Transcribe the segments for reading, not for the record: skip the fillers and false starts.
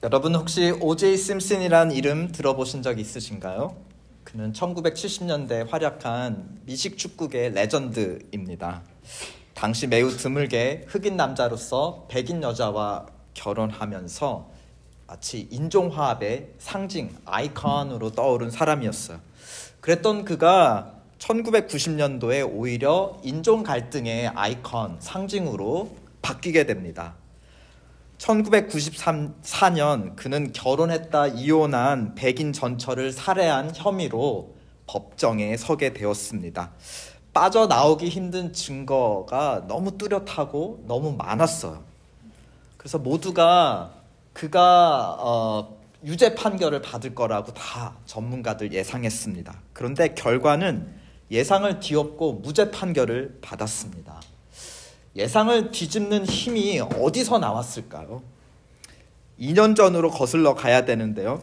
여러분 혹시 O.J. 심슨이란 이름 들어보신 적 있으신가요? 그는 1970년대 활약한 미식 축구계 레전드입니다. 당시 매우 드물게 흑인 남자로서 백인 여자와 결혼하면서 마치 인종화합의 상징, 아이콘으로 떠오른 사람이었어요. 그랬던 그가 1990년도에 오히려 인종 갈등의 아이콘, 상징으로 바뀌게 됩니다. 1994년 그는 결혼했다 이혼한 백인 전처를 살해한 혐의로 법정에 서게 되었습니다. 빠져나오기 힘든 증거가 너무 뚜렷하고 너무 많았어요. 그래서 모두가 그가 유죄 판결을 받을 거라고 다 전문가들 예상했습니다. 그런데 결과는 예상을 뒤엎고 무죄 판결을 받았습니다. 예상을 뒤집는 힘이 어디서 나왔을까요? 2년 전으로 거슬러 가야 되는데요.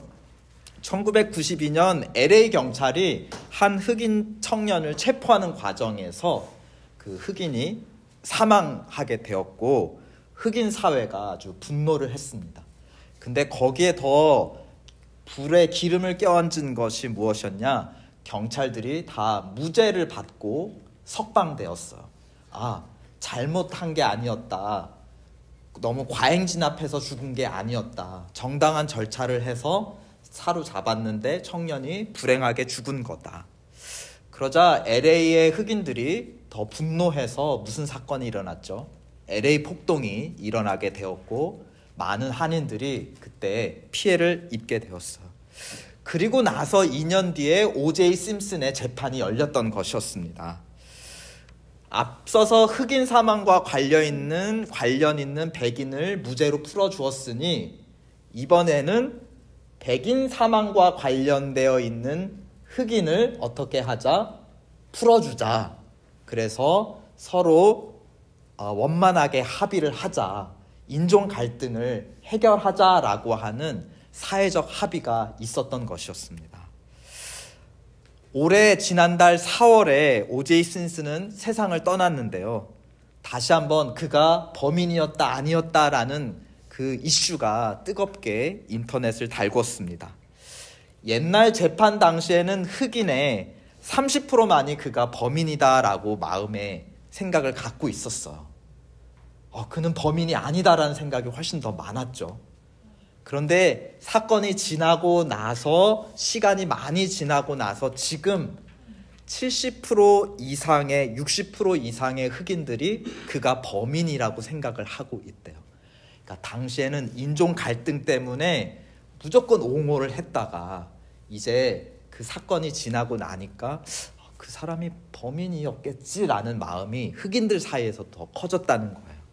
1992년 LA 경찰이 한 흑인 청년을 체포하는 과정에서 그 흑인이 사망하게 되었고 흑인 사회가 아주 분노를 했습니다. 근데 거기에 더 불에 기름을 껴얹은 것이 무엇이었냐? 경찰들이 다 무죄를 받고 석방되었어요. 잘못한 게 아니었다. 너무 과잉 진압해서 죽은 게 아니었다. 정당한 절차를 해서 사로잡았는데 청년이 불행하게 죽은 거다. 그러자 LA의 흑인들이 더 분노해서 무슨 사건이 일어났죠? LA 폭동이 일어나게 되었고 많은 한인들이 그때 피해를 입게 되었어요. 그리고 나서 2년 뒤에 O.J. 심슨의 재판이 열렸던 것이었습니다. 앞서서 흑인 사망과 관련 있는 백인을 무죄로 풀어주었으니 이번에는 백인 사망과 관련되어 있는 흑인을 어떻게 하자? 풀어주자. 그래서 서로 원만하게 합의를 하자. 인종 갈등을 해결하자라고 하는 사회적 합의가 있었던 것이었습니다. 올해 지난달 4월에 O.J. 심슨은 세상을 떠났는데요. 다시 한번 그가 범인이었다 아니었다라는 그 이슈가 뜨겁게 인터넷을 달궜습니다. 옛날 재판 당시에는 흑인의 30%만이 그가 범인이다라고 마음에 생각을 갖고 있었어요. 그는 범인이 아니다라는 생각이 훨씬 더 많았죠. 그런데 사건이 지나고 나서 시간이 많이 지나고 나서 지금 70% 이상의 60% 이상의 흑인들이 그가 범인이라고 생각을 하고 있대요. 그러니까 당시에는 인종 갈등 때문에 무조건 옹호를 했다가 이제 그 사건이 지나고 나니까 그 사람이 범인이었겠지라는 마음이 흑인들 사이에서 더 커졌다는 거예요.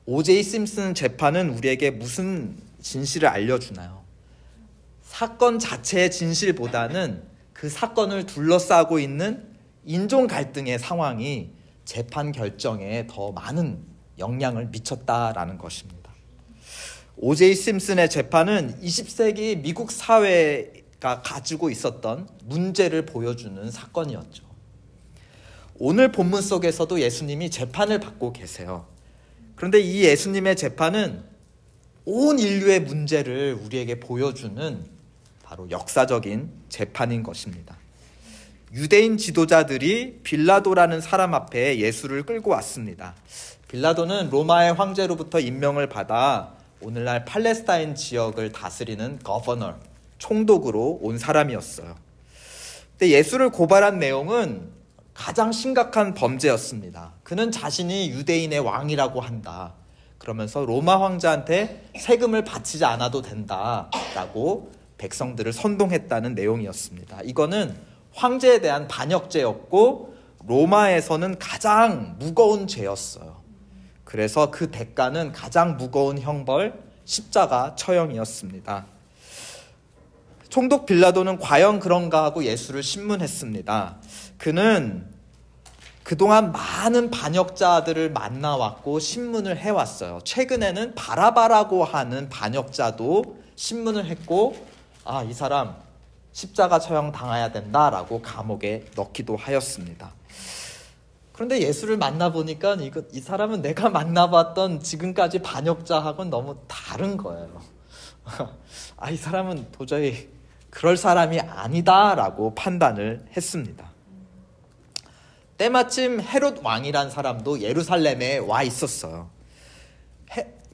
O.J. 심슨 재판은 우리에게 무슨 진실을 알려주나요? 사건 자체의 진실보다는 그 사건을 둘러싸고 있는 인종 갈등의 상황이 재판 결정에 더 많은 영향을 미쳤다라는 것입니다. O.J. 심슨의 재판은 20세기 미국 사회가 가지고 있었던 문제를 보여주는 사건이었죠. 오늘 본문 속에서도 예수님이 재판을 받고 계세요. 그런데 이 예수님의 재판은 온 인류의 문제를 우리에게 보여주는 바로 역사적인 재판인 것입니다. 유대인 지도자들이 빌라도라는 사람 앞에 예수를 끌고 왔습니다. 빌라도는 로마의 황제로부터 임명을 받아 오늘날 팔레스타인 지역을 다스리는 거버너, 총독으로 온 사람이었어요. 근데 예수를 고발한 내용은 가장 심각한 범죄였습니다. 그는 자신이 유대인의 왕이라고 한다. 그러면서 로마 황제한테 세금을 바치지 않아도 된다라고 백성들을 선동했다는 내용이었습니다. 이거는 황제에 대한 반역죄였고 로마에서는 가장 무거운 죄였어요. 그래서 그 대가는 가장 무거운 형벌, 십자가 처형이었습니다. 총독 빌라도는 과연 그런가 하고 예수를 신문했습니다. 그는 그동안 많은 반역자들을 만나왔고 신문을 해왔어요. 최근에는 바라바라고 하는 반역자도 신문을 했고 이 사람 십자가 처형 당해야 된다라고 감옥에 넣기도 하였습니다. 그런데 예수를 만나보니까 이 사람은 내가 만나봤던 지금까지 반역자하고는 너무 다른 거예요. 이 사람은 도저히 그럴 사람이 아니다라고 판단을 했습니다. 때마침 헤롯 왕이란 사람도 예루살렘에 와 있었어요.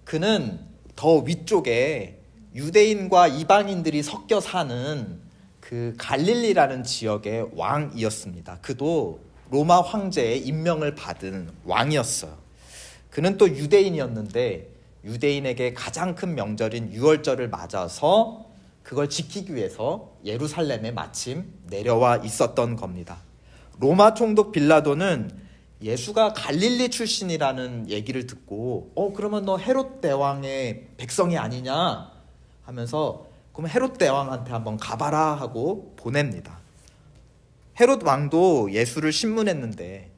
그는 더 위쪽에 유대인과 이방인들이 섞여 사는 그 갈릴리라는 지역의 왕이었습니다. 그도 로마 황제의 임명을 받은 왕이었어요. 그는 또 유대인이었는데 유대인에게 가장 큰 명절인 유월절을 맞아서 그걸 지키기 위해서 예루살렘에 마침 내려와 있었던 겁니다. 로마 총독 빌라도는 예수가 갈릴리 출신이라는 얘기를 듣고 그러면 너 헤롯 대왕의 백성이 아니냐 하면서 그럼 헤롯 대왕한테 한번 가봐라 하고 보냅니다. 헤롯 왕도 예수를 신문했는데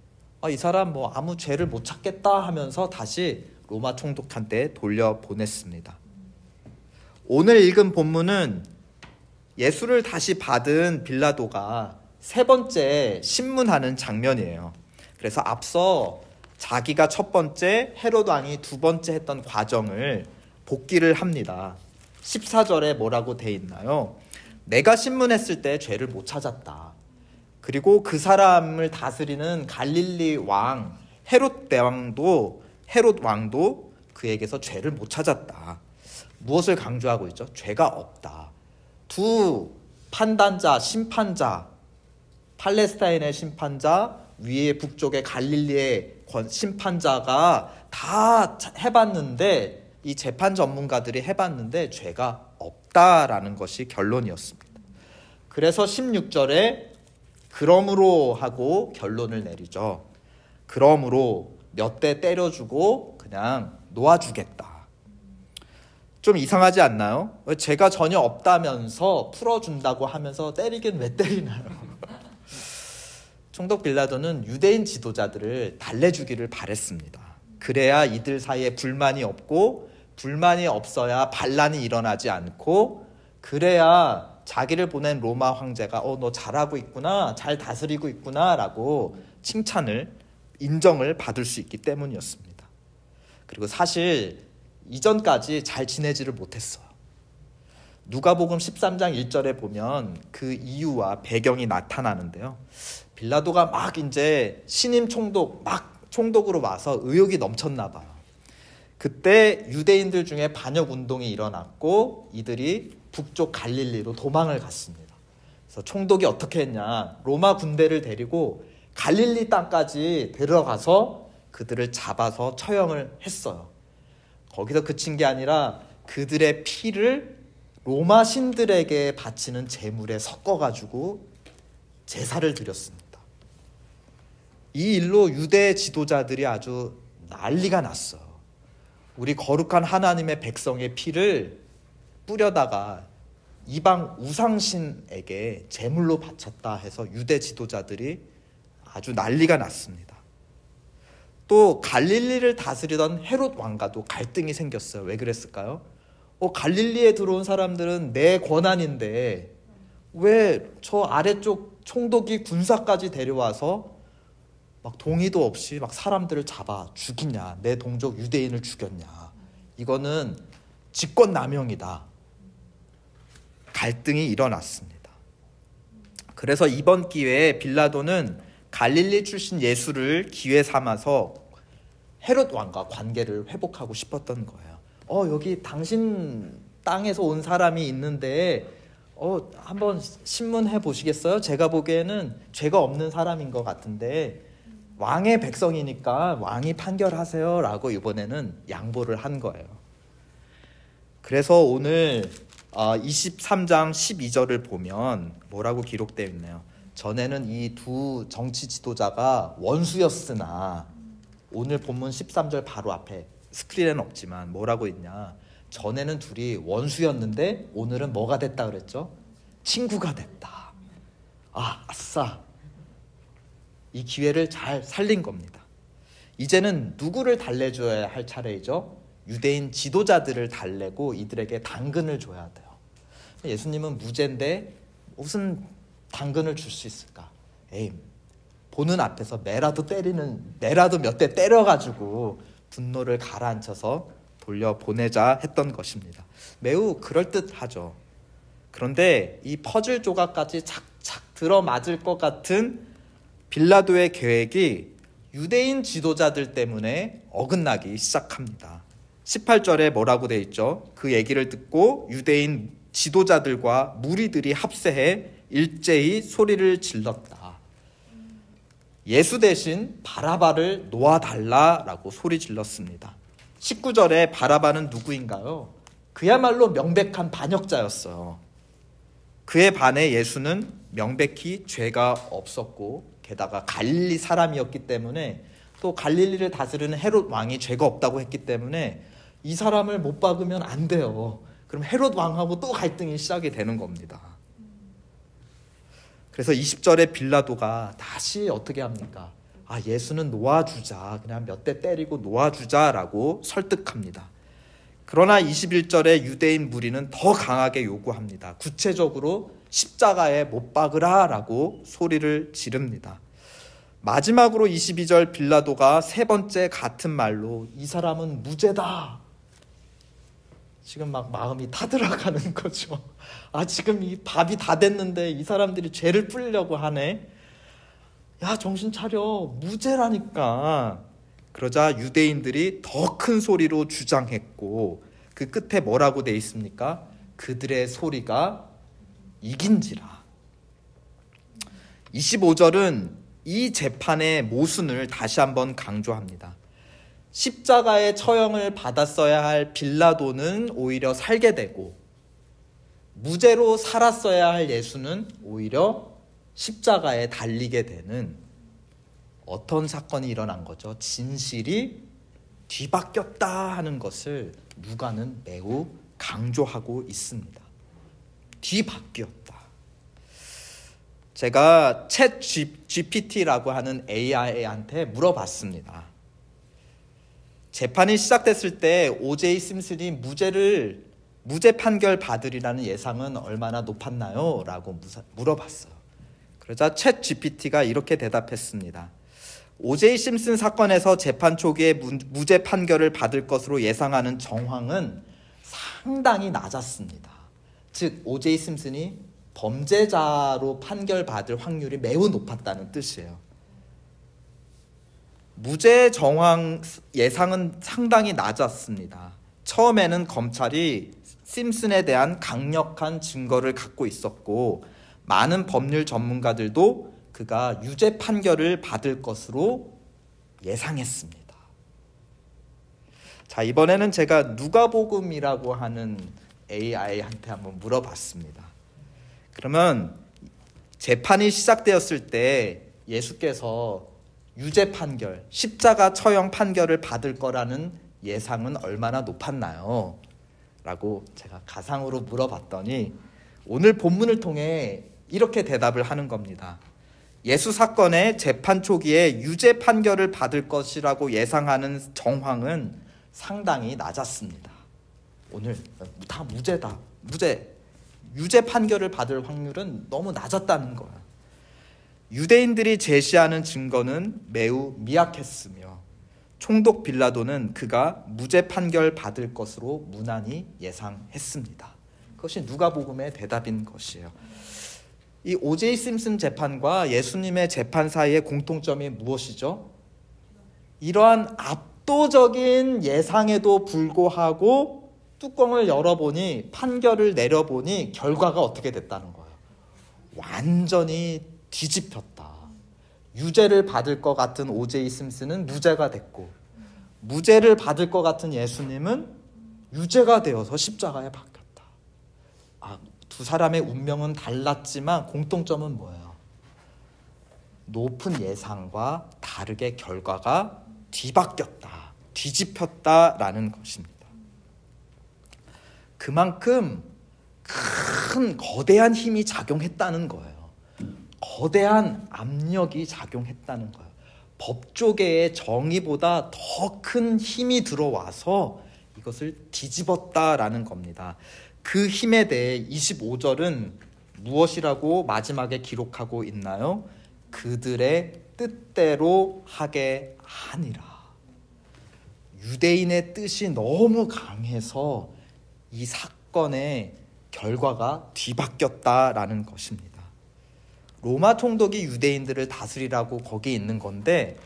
이 사람 뭐 아무 죄를 못 찾겠다 하면서 다시 로마 총독한테 돌려보냈습니다. 오늘 읽은 본문은 예수를 다시 받은 빌라도가 세 번째 신문하는 장면이에요. 그래서 앞서 자기가 첫 번째, 헤롯 왕이 두 번째 했던 과정을 복기를 합니다. 14절에 뭐라고 돼 있나요? 내가 신문했을 때 죄를 못 찾았다. 그리고 그 사람을 다스리는 갈릴리 왕 헤롯 왕도 그에게서 죄를 못 찾았다. 무엇을 강조하고 있죠? 죄가 없다. 두 판단자, 심판자, 팔레스타인의 심판자, 위에 북쪽의 갈릴리의 심판자가 다 해봤는데 이 재판 전문가들이 해봤는데 죄가 없다라는 것이 결론이었습니다. 그래서 16절에 그러므로 하고 결론을 내리죠. 그러므로 몇 대 때려주고 그냥 놓아주겠다. 좀 이상하지 않나요? 죄가 전혀 없다면서 풀어준다고 하면서 때리긴 왜 때리나요? 총독 빌라도는 유대인 지도자들을 달래주기를 바랬습니다. 그래야 이들 사이에 불만이 없고 불만이 없어야 반란이 일어나지 않고 그래야 자기를 보낸 로마 황제가 너 잘하고 있구나, 잘 다스리고 있구나 라고 칭찬을, 인정을 받을 수 있기 때문이었습니다. 그리고 사실 이전까지 잘 지내지를 못했어요. 누가복음 13장 1절에 보면 그 이유와 배경이 나타나는데요. 빌라도가 막 이제 신임 총독, 막 총독으로 와서 의욕이 넘쳤나 봐요. 그때 유대인들 중에 반역 운동이 일어났고 이들이 북쪽 갈릴리로 도망을 갔습니다. 그래서 총독이 어떻게 했냐? 로마 군대를 데리고 갈릴리 땅까지 데려가서 그들을 잡아서 처형을 했어요. 거기서 그친 게 아니라 그들의 피를 로마 신들에게 바치는 제물에 섞어가지고 제사를 드렸습니다. 이 일로 유대 지도자들이 아주 난리가 났어요. 우리 거룩한 하나님의 백성의 피를 뿌려다가 이방 우상신에게 제물로 바쳤다 해서 유대 지도자들이 아주 난리가 났습니다. 또 갈릴리를 다스리던 헤롯 왕과도 갈등이 생겼어요. 왜 그랬을까요? 갈릴리에 들어온 사람들은 내 권한인데 왜 저 아래쪽 총독이 군사까지 데려와서 막 동의도 없이 막 사람들을 잡아 죽이냐, 내 동족 유대인을 죽였냐, 이거는 직권남용이다. 갈등이 일어났습니다. 그래서 이번 기회에 빌라도는 갈릴리 출신 예수를 기회 삼아서 헤롯 왕과 관계를 회복하고 싶었던 거예요. 여기 당신 땅에서 온 사람이 있는데 한번 신문해 보시겠어요? 제가 보기에는 죄가 없는 사람인 것 같은데 왕의 백성이니까 왕이 판결하세요 라고 이번에는 양보를 한 거예요. 그래서 오늘 23장 12절을 보면 뭐라고 기록되어 있나요? 전에는 이 두 정치 지도자가 원수였으나 오늘 본문 13절 바로 앞에 스크린에는 없지만 뭐라고 있냐? 전에는 둘이 원수였는데 오늘은 뭐가 됐다 그랬죠? 친구가 됐다. 아싸. 이 기회를 잘 살린 겁니다. 이제는 누구를 달래줘야 할 차례이죠? 유대인 지도자들을 달래고 이들에게 당근을 줘야 돼요. 예수님은 무죄인데 무슨 당근을 줄 수 있을까? 보는 앞에서 매라도 몇 대 때려가지고 분노를 가라앉혀서 돌려보내자 했던 것입니다. 매우 그럴듯하죠. 그런데 이 퍼즐 조각까지 착착 들어맞을 것 같은 빌라도의 계획이 유대인 지도자들 때문에 어긋나기 시작합니다. 18절에 뭐라고 돼 있죠? 그 얘기를 듣고 유대인 지도자들과 무리들이 합세해 일제히 소리를 질렀다. 예수 대신 바라바를 놓아달라라고 소리 질렀습니다. 19절에 바라바는 누구인가요? 그야말로 명백한 반역자였어요. 그에 반해 예수는 명백히 죄가 없었고 게다가 갈릴리 사람이었기 때문에 또 갈릴리를 다스리는 헤롯 왕이 죄가 없다고 했기 때문에 이 사람을 못 박으면 안 돼요. 그럼 헤롯 왕하고 또 갈등이 시작이 되는 겁니다. 그래서 20절에 빌라도가 다시 어떻게 합니까? 예수는 놓아주자. 그냥 몇 대 때리고 놓아주자라고 설득합니다. 그러나 21절에 유대인 무리는 더 강하게 요구합니다. 구체적으로 십자가에 못 박으라라고 소리를 지릅니다. 마지막으로 22절 빌라도가 세 번째 같은 말로 이 사람은 무죄다. 지금 막 마음이 타들어가는 거죠. 지금 이 밥이 다 됐는데 이 사람들이 죄를 뿌리려고 하네. 야, 정신 차려. 무죄라니까. 그러자 유대인들이 더 큰 소리로 주장했고 그 끝에 뭐라고 돼 있습니까? 그들의 소리가 이긴지라. 25절은 이 재판의 모순을 다시 한번 강조합니다. 십자가의 처형을 받았어야 할 빌라도는 오히려 살게 되고 무죄로 살았어야 할 예수는 오히려 십자가에 달리게 되는 어떤 사건이 일어난 거죠? 진실이 뒤바뀌었다 하는 것을 누가는 매우 강조하고 있습니다. 뒤바뀌었다. 제가 챗 GPT라고 하는 AI한테 물어봤습니다. 재판이 시작됐을 때 O.J. 심슨이 무죄 판결 받으리라는 예상은 얼마나 높았나요? 라고 물어봤어요. 그러자 챗 GPT가 이렇게 대답했습니다. O.J. 심슨 사건에서 재판 초기에 무죄 판결을 받을 것으로 예상하는 정황은 상당히 낮았습니다. 즉 O.J. 심슨이 범죄자로 판결받을 확률이 매우 높았다는 뜻이에요. 무죄 정황 예상은 상당히 낮았습니다. 처음에는 검찰이 심슨에 대한 강력한 증거를 갖고 있었고 많은 법률 전문가들도 그가 유죄 판결을 받을 것으로 예상했습니다. 자, 이번에는 제가 누가복음이라고 하는 AI한테 한번 물어봤습니다. 그러면 재판이 시작되었을 때 예수께서 유죄 판결, 십자가 처형 판결을 받을 거라는 예상은 얼마나 높았나요? 라고 제가 가상으로 물어봤더니 오늘 본문을 통해 이렇게 대답을 하는 겁니다. 예수 사건의 재판 초기에 유죄 판결을 받을 것이라고 예상하는 정황은 상당히 낮았습니다. 오늘 다 무죄다. 유죄 판결을 받을 확률은 너무 낮았다는 거야. 유대인들이 제시하는 증거는 매우 미약했으며 총독 빌라도는 그가 무죄 판결 받을 것으로 무난히 예상했습니다. 그것이 누가복음의 대답인 것이에요. 이 O.J. 심슨 재판과 예수님의 재판 사이의 공통점이 무엇이죠? 이러한 압도적인 예상에도 불구하고 뚜껑을 열어보니 판결을 내려보니 결과가 어떻게 됐다는 거예요. 완전히 뒤집혔다. 유죄를 받을 것 같은 O.J. 심슨은 무죄가 됐고 무죄를 받을 것 같은 예수님은 유죄가 되어서 십자가에 박혔다. 두 사람의 운명은 달랐지만 공통점은 뭐예요? 높은 예상과 다르게 결과가 뒤바뀌었다. 뒤집혔다라는 것입니다. 그만큼 큰 거대한 힘이 작용했다는 거예요. 거대한 압력이 작용했다는 거예요. 법조계의 정의보다 더 큰 힘이 들어와서 이것을 뒤집었다라는 겁니다. 그 힘에 대해 25절은 무엇이라고 마지막에 기록하고 있나요? 그들의 뜻대로 하게 하니라. 유대인의 뜻이 너무 강해서 이 사건의 결과가 뒤바뀌었다라는 것입니다. 로마 총독이 유대인들을 다스리라고 거기 있는 건데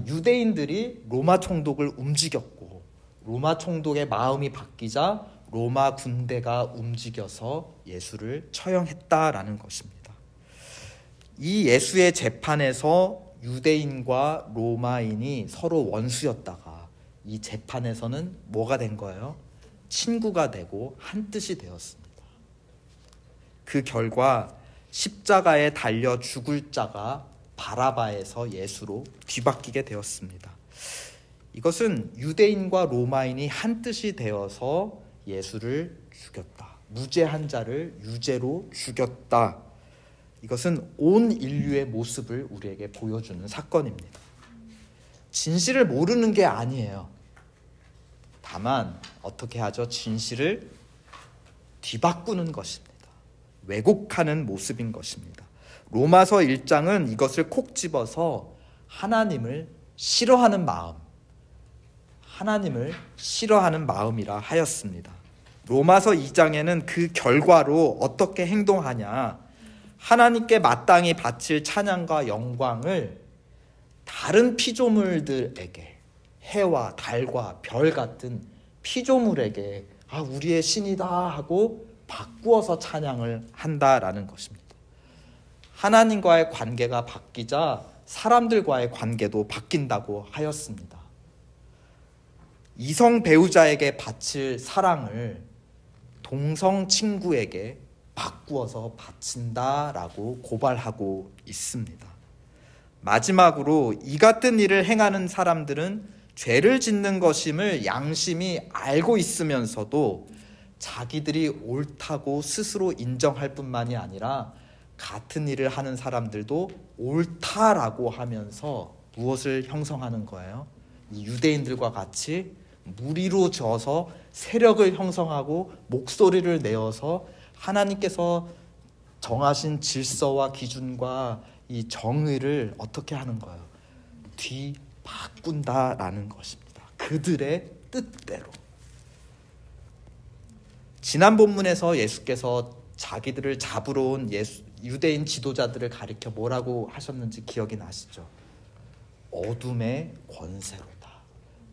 유대인들이 로마 총독을 움직였고 로마 총독의 마음이 바뀌자 로마 군대가 움직여서 예수를 처형했다라는 것입니다. 이 예수의 재판에서 유대인과 로마인이 서로 원수였다가 이 재판에서는 뭐가 된 거예요? 친구가 되고 한 뜻이 되었습니다. 그 결과 십자가에 달려 죽을 자가 바라바에서 예수로 뒤바뀌게 되었습니다. 이것은 유대인과 로마인이 한 뜻이 되어서 예수를 죽였다. 무죄한 자를 유죄로 죽였다. 이것은 온 인류의 모습을 우리에게 보여주는 사건입니다. 진실을 모르는 게 아니에요. 다만 어떻게 하죠? 진실을 뒤바꾸는 것입니다. 왜곡하는 모습인 것입니다. 로마서 1장은 이것을 콕 집어서 하나님을 싫어하는 마음이라 하였습니다. 로마서 2장에는 그 결과로 어떻게 행동하냐, 하나님께 마땅히 바칠 찬양과 영광을 다른 피조물들에게, 해와 달과 별 같은 피조물에게 우리의 신이다 하고 바꾸어서 찬양을 한다라는 것입니다. 하나님과의 관계가 바뀌자 사람들과의 관계도 바뀐다고 하였습니다. 이성 배우자에게 바칠 사랑을 동성 친구에게 바꾸어서 바친다라고 고발하고 있습니다. 마지막으로 이 같은 일을 행하는 사람들은 죄를 짓는 것임을 양심이 알고 있으면서도 자기들이 옳다고 스스로 인정할 뿐만이 아니라 같은 일을 하는 사람들도 옳다라고 하면서 무엇을 형성하는 거예요? 이 유대인들과 같이 무리로 져서 세력을 형성하고 목소리를 내어서 하나님께서 정하신 질서와 기준과 이 정의를 어떻게 하는 거예요? 뒤바꾼다라는 것입니다. 그들의 뜻대로. 지난 본문에서 예수께서 자기들을 잡으러 온 유대인 지도자들을 가리켜 뭐라고 하셨는지 기억이 나시죠? 어둠의 권세로다.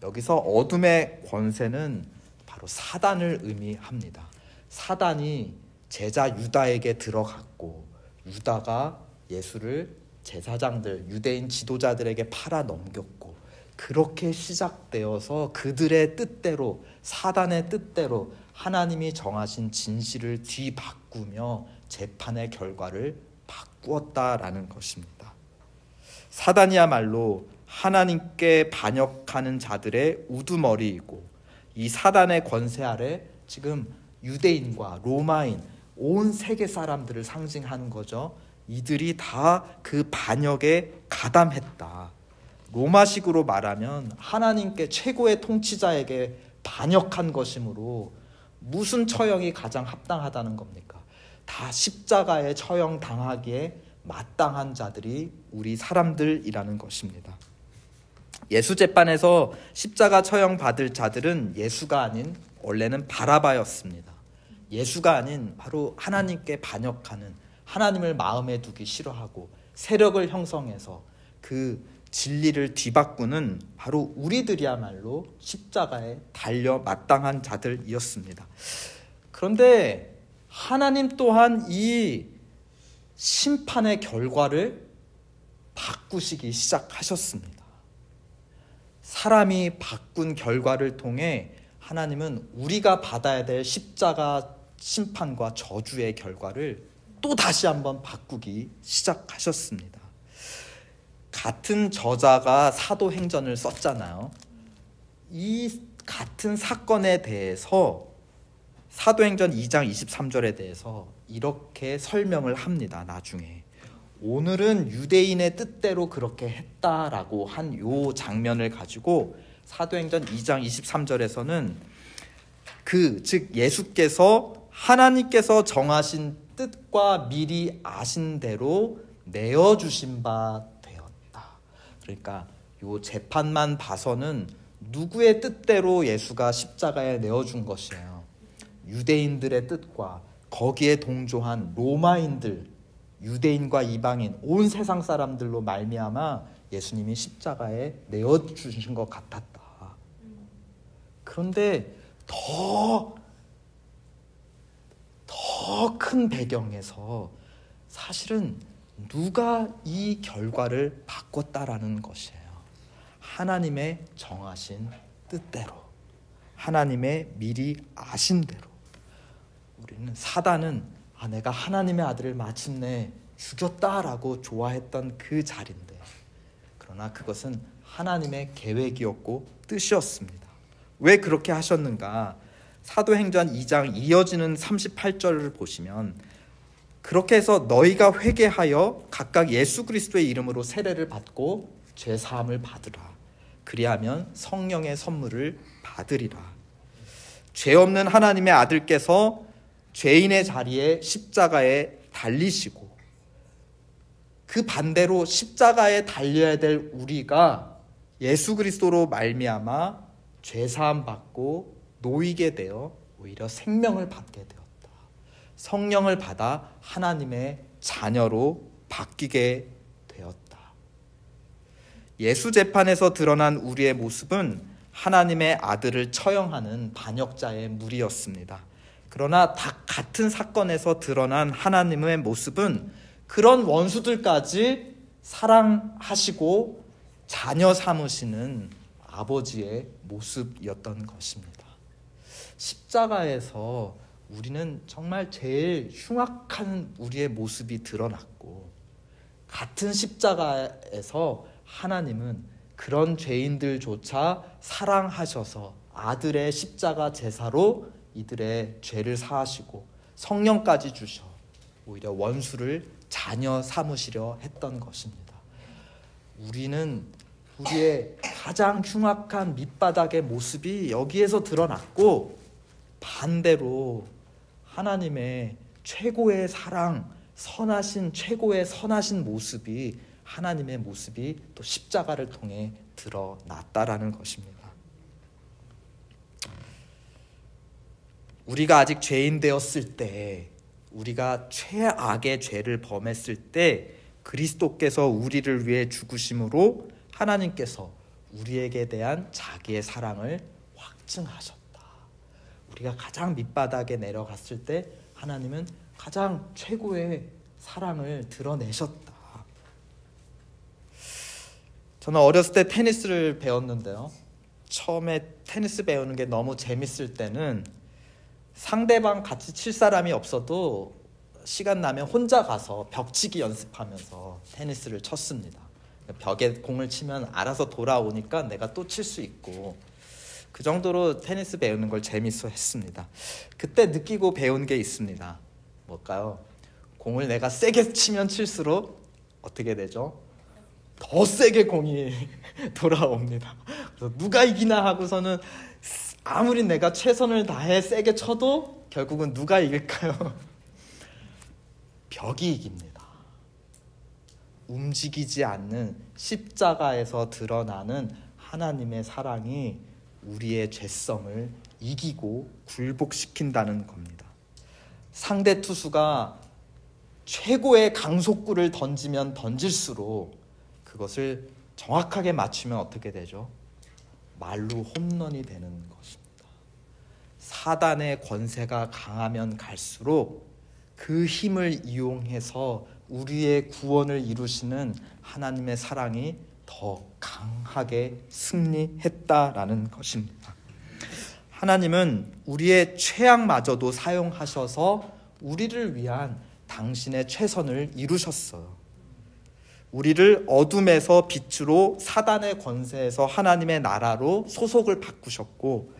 여기서 어둠의 권세는 바로 사단을 의미합니다. 사단이 제자 유다에게 들어갔고 유다가 예수를 제사장들, 유대인 지도자들에게 팔아 넘겼고 그렇게 시작되어서 그들의 뜻대로, 사단의 뜻대로 하나님이 정하신 진실을 뒤바꾸며 재판의 결과를 바꾸었다라는 것입니다. 사단이야말로 하나님께 반역하는 자들의 우두머리이고 이 사단의 권세 아래 지금 유대인과 로마인, 온 세계 사람들을 상징하는 거죠. 이들이 다 그 반역에 가담했다. 로마식으로 말하면 하나님께 최고의 통치자에게 반역한 것이므로 무슨 처형이 가장 합당하다는 겁니까? 다 십자가에 처형당하기에 마땅한 자들이 우리 사람들이라는 것입니다. 예수 재판에서 십자가 처형 받을 자들은 예수가 아닌 원래는 바라바였습니다. 예수가 아닌 바로 하나님께 반역하는, 하나님을 마음에 두기 싫어하고 세력을 형성해서 그 진리를 뒤바꾸는 바로 우리들이야말로 십자가에 달려 마땅한 자들이었습니다. 그런데 하나님 또한 이 심판의 결과를 바꾸시기 시작하셨습니다. 사람이 바꾼 결과를 통해 하나님은 우리가 받아야 될 십자가 심판과 저주의 결과를 또 다시 한번 바꾸기 시작하셨습니다. 같은 저자가 사도행전을 썼잖아요. 이 같은 사건에 대해서 사도행전 2장 23절에 대해서 이렇게 설명을 합니다. 나중에 오늘은 유대인의 뜻대로 그렇게 했다라고 한 요 장면을 가지고 사도행전 2장 23절에서는 즉 예수께서 하나님께서 정하신 뜻과 미리 아신 대로 내어주신 바 되었다. 그러니까 요 재판만 봐서는 누구의 뜻대로 예수가 십자가에 내어준 것이에요. 유대인들의 뜻과 거기에 동조한 로마인들, 유대인과 이방인, 온 세상 사람들로 말미암아 예수님이 십자가에 내어주신 것 같았다. 그런데 더 큰 배경에서 사실은 누가 이 결과를 바꿨다라는 것이에요. 하나님의 정하신 뜻대로, 하나님의 미리 아신 대로. 우리는 사단은 내가 하나님의 아들을 마침내 죽였다라고 좋아했던 그 자리인데, 그러나 그것은 하나님의 계획이었고 뜻이었습니다. 왜 그렇게 하셨는가? 사도행전 2장 이어지는 38절을 보시면 그렇게 해서 너희가 회개하여 각각 예수 그리스도의 이름으로 세례를 받고 죄사함을 받으라. 그리하면 성령의 선물을 받으리라. 죄 없는 하나님의 아들께서 죄인의 자리에 십자가에 달리시고, 그 반대로 십자가에 달려야 될 우리가 예수 그리스도로 말미암아 죄사함 받고 놓이게 되어 오히려 생명을 받게 되었다. 성령을 받아 하나님의 자녀로 바뀌게 되었다. 예수 재판에서 드러난 우리의 모습은 하나님의 아들을 처형하는 반역자의 무리였습니다. 그러나 다 같은 사건에서 드러난 하나님의 모습은 그런 원수들까지 사랑하시고 자녀 삼으시는 아버지의 모습이었던 것입니다. 십자가에서 우리는 정말 제일 흉악한 우리의 모습이 드러났고, 같은 십자가에서 하나님은 그런 죄인들조차 사랑하셔서 아들의 십자가 제사로 이들의 죄를 사하시고 성령까지 주셔 오히려 원수를 자녀 삼으시려 했던 것입니다. 우리는 우리의 가장 흉악한 밑바닥의 모습이 여기에서 드러났고, 반대로 하나님의 최고의 사랑, 최고의 선하신 모습이, 하나님의 모습이 또 십자가를 통해 드러났다라는 것입니다. 우리가 아직 죄인 되었을 때, 우리가 최악의 죄를 범했을 때 그리스도께서 우리를 위해 죽으심으로 하나님께서 우리에게 대한 자기의 사랑을 확증하셨다. 우리가 가장 밑바닥에 내려갔을 때 하나님은 가장 최고의 사랑을 드러내셨다. 저는 어렸을 때 테니스를 배웠는데요, 처음에 테니스 배우는 게 너무 재밌을 때는 상대방 같이 칠 사람이 없어도 시간 나면 혼자 가서 벽치기 연습하면서 테니스를 쳤습니다. 벽에 공을 치면 알아서 돌아오니까 내가 또 칠 수 있고, 그 정도로 테니스 배우는 걸 재밌어 했습니다. 그때 느끼고 배운 게 있습니다. 뭘까요? 공을 내가 세게 치면 칠수록 어떻게 되죠? 더 세게 공이 돌아옵니다. 그래서 누가 이기나 하고서는 아무리 내가 최선을 다해 세게 쳐도 결국은 누가 이길까요? 벽이 이깁니다. 움직이지 않는 십자가에서 드러나는 하나님의 사랑이 우리의 죄성을 이기고 굴복시킨다는 겁니다. 상대 투수가 최고의 강속구를 던지면 던질수록 그것을 정확하게 맞추면 어떻게 되죠? 말루 홈런이 되는 것입니다. 사단의 권세가 강하면 갈수록 그 힘을 이용해서 우리의 구원을 이루시는 하나님의 사랑이 더 강하게 승리했다라는 것입니다. 하나님은 우리의 최악마저도 사용하셔서 우리를 위한 당신의 최선을 이루셨어요. 우리를 어둠에서 빛으로, 사단의 권세에서 하나님의 나라로 소속을 바꾸셨고,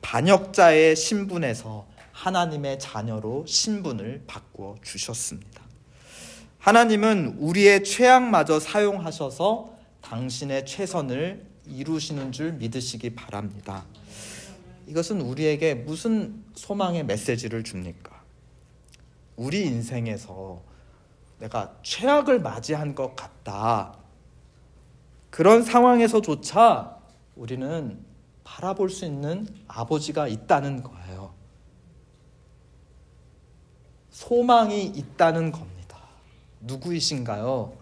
반역자의 신분에서 하나님의 자녀로 신분을 바꾸어 주셨습니다. 하나님은 우리의 최악마저 사용하셔서 당신의 최선을 이루시는 줄 믿으시기 바랍니다. 이것은 우리에게 무슨 소망의 메시지를 줍니까? 우리 인생에서 내가 최악을 맞이한 것 같다. 그런 상황에서조차 우리는 바라볼 수 있는 아버지가 있다는 거예요. 소망이 있다는 겁니다. 누구이신가요?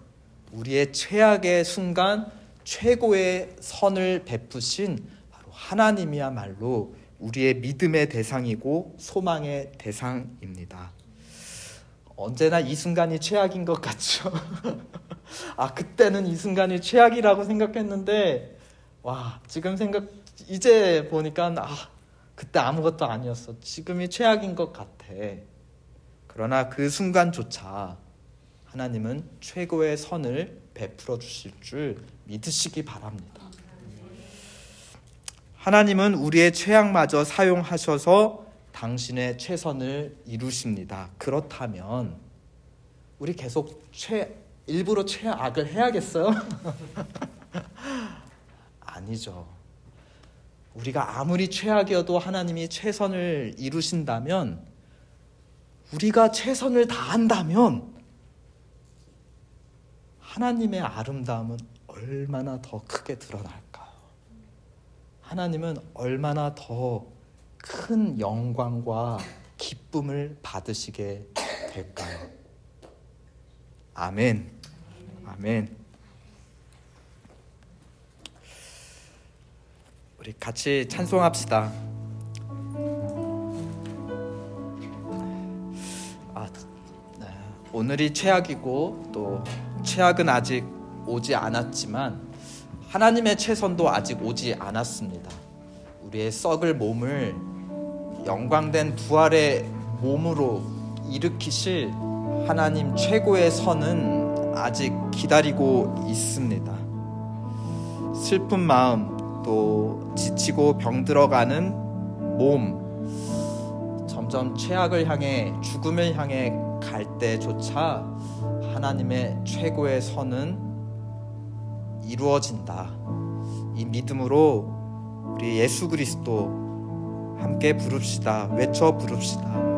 우리의 최악의 순간 최고의 선을 베푸신 바로 하나님이야말로 우리의 믿음의 대상이고 소망의 대상입니다. 언제나 이 순간이 최악인 것 같죠? 그때는 이 순간이 최악이라고 생각했는데 이제 보니까 그때 아무것도 아니었어. 지금이 최악인 것 같아. 그러나 그 순간조차 하나님은 최고의 선을 베풀어 주실 줄 믿으시기 바랍니다. 하나님은 우리의 최악마저 사용하셔서 당신의 최선을 이루십니다. 그렇다면 우리 계속 일부러 최악을 해야겠어요? 아니죠. 우리가 아무리 최악이어도 하나님이 최선을 이루신다면, 우리가 최선을 다한다면 하나님의 아름다움은 얼마나 더 크게 드러날까요? 하나님은 얼마나 더 큰 영광과 기쁨을 받으시게 될까요? 아멘. 아멘. 우리 같이 찬송합시다. 오늘이 최악이고 또 최악은 아직 오지 않았지만 하나님의 최선도 아직 오지 않았습니다. 우리의 썩을 몸을 영광된 부활의 몸으로 일으키실 하나님 최고의 선은 아직 기다리고 있습니다. 슬픈 마음, 또 지치고 병들어가는 몸, 점점 최악을 향해, 죽음을 향해 갈 때조차 하나님의 최고의 선은 이루어진다. 이 믿음으로 우리 예수 그리스도 함께 부릅시다. 외쳐 부릅시다.